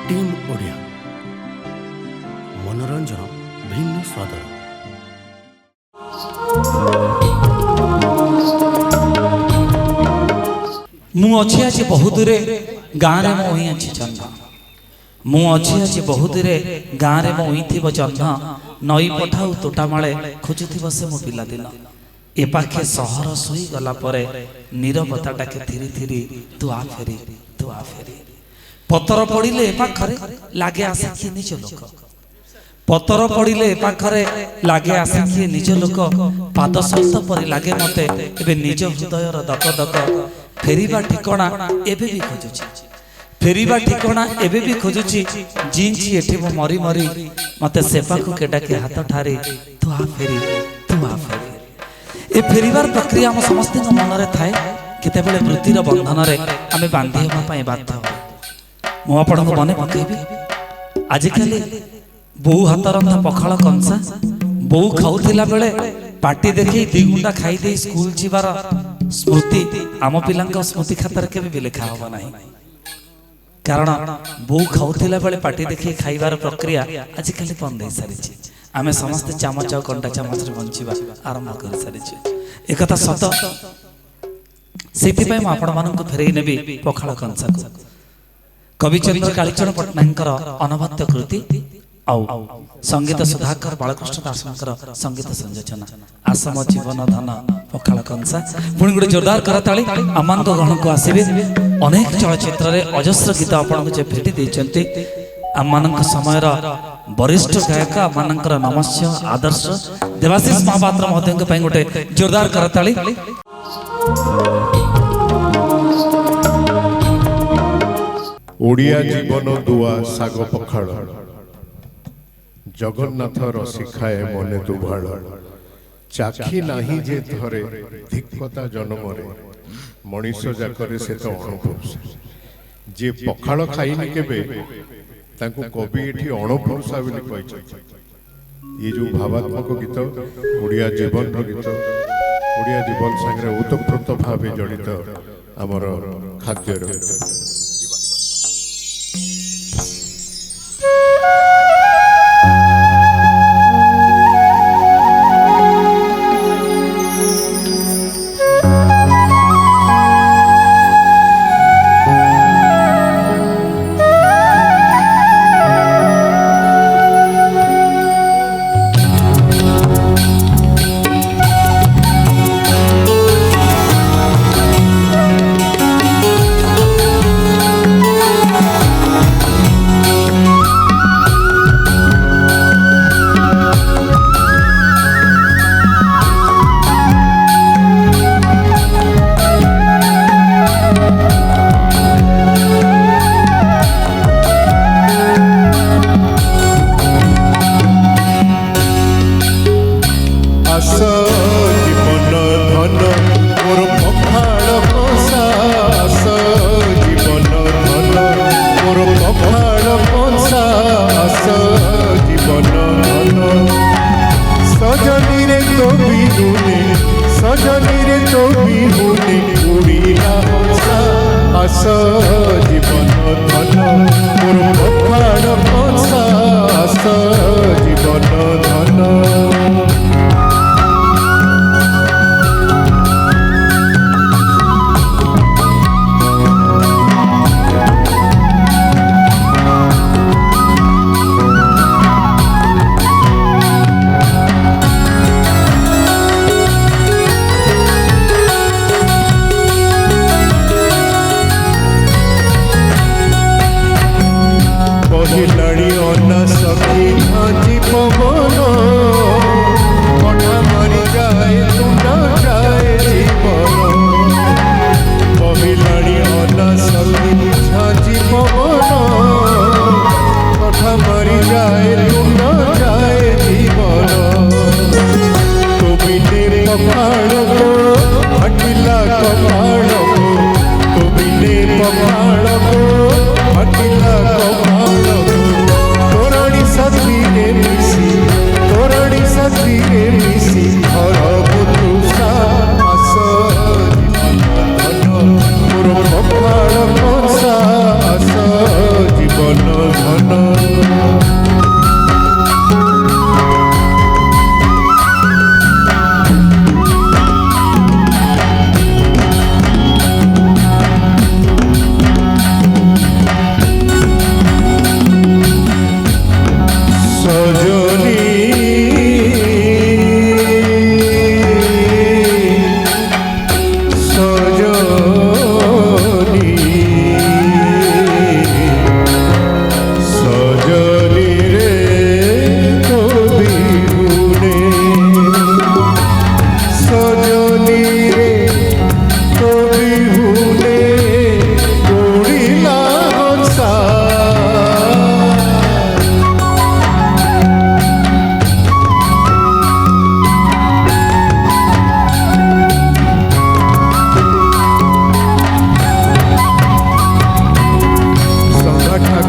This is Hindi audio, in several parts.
टीम ओडिया मनोरंजन भिन्न स्वादर मु अच्छी आज बहुत रे गाँव में मुई अच्छी जन्म मु अच्छी आज बहुत रे गाँव में मुई थी जन्म नई पठाऊ तोटामाळे खोजुथिब से मो पिला दिन ए पाखे सहर सोई गला परे नीरवता डाके थिरी थिरी तू आ फेरी पतर पड़िले ए पाखरे लागे आसे कि निज लोक पतर पड़िले ए पाखरे लागे आसे कि निज लोक पाद सहित परि लागे मते एबे निज हृदयर दक दक फेरिबा ठिकणा एबे भी खोजुची फेरिबा ठिकणा एबे भी खोजुची जिंची एठी मो मरी मरी मते सेपाखु केडा के हाथ ठारे तू आ फेरी ए फेरिबार प्रक्रिया हम समस्त मन रे थाए केते बेले वृत्तिर बंधन रे आमे बांधी हेबा पई बाध्य मु आपण को मने पकेबी आजिकल बो हाथ रंधा पखाल कंसा बो खाउथिला बेले पार्टी देखि दी गुंडा खाई दे स्कूल जीवार स्मृति आम पिलांक स्मृति खातर केबे भी लिखा होबा नाही कारण बो खाउथिला बेले पार्टी देखि खाइबार प्रक्रिया आजिकल बंद हो सारी आमे समस्त चामच और कंटा चामच रे बंचिबा आरंभ कर सारी एक कथा सत सेति पय म आपण मानन को फेरई नेबी पखाल कंसा को कविचंद्र कालीचरण पट्टनायकर अनवद्य कृति आउ संगीत सुधाकर बालकृष्ण दासकर संगीत संयोजन आसम जीवन धन पखाल कंसा पुणी गोटे जोरदार करताली आमान ग्रहण को आसबे अनेक चलचित्र रे अजस्र गीत आपण जे भेटी देचंती आमान समय वरिष्ठ गायक आमान नमस्य आदर्श देवाशीष महापात्र महोदय गोटे जोरदार करताली ओडिया जीवन दुआ साग पखाड़ जगन्नाथ रसिखाए मने दुभाड़ चाखी नाही जे थरे धिक्कता जन्मरे मनीष जाकरे से तो अणपुरुष जे पखाड़ खाइनी केबे तांको कवि एठी अणपुरुषा बोली कहिछ ये जो भावात्मक गीत ओडिया जीवन गीत ओडिया जीवन संगे ओतप्रोत भावे जड़ित आमर खाद्य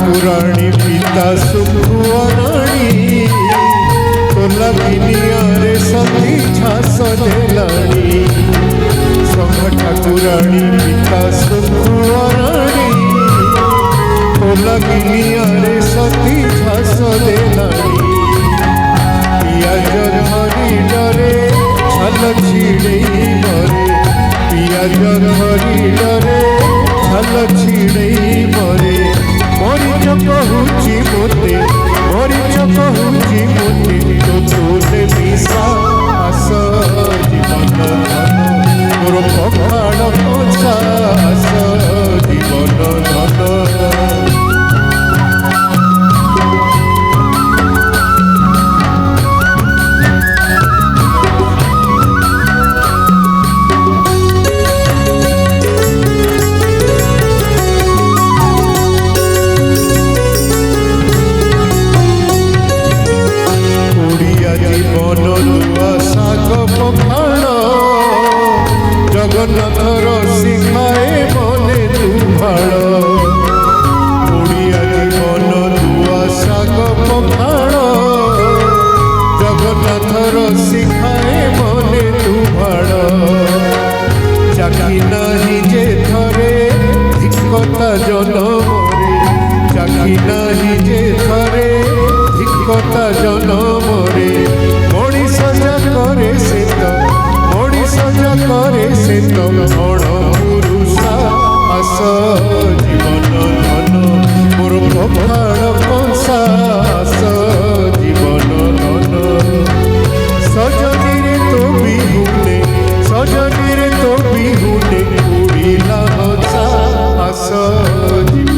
ठाकुराणी पिता सुखुअराणी तोला बिनियारे सती झास देलाणी संघ ठाकुराणी पिता सुखुअराणी तोला बिनियारे सती झास देलाणी पियाज धरी डरे छल छिड़ई मरे पियाज धरी डरे छल छिड़ई मरे मरीच कहूची मोते मरीच कहूची मोते तो तोले मिशा आस जीवन धन मोर पखाड़ कसा आस जीवन धन जगन्नाथर शिखाए मने तू भाड़ ओडिया जीवन दुआ शाग पखाड़ जगन्नाथर शिखाए मने तू भाड़ चाखी नहीं जे थरे धिक्कता जनमरे चाखी नहीं जे थरे धिक्कता जनमरे मणिष जा करे से तो सजा करे से तो बड़ पुरुषा आस जीवन धन मोर पखाड़ कंसा आस जीवन धन सजनी रे तो बिहुने उड़िला हसा आस जीवन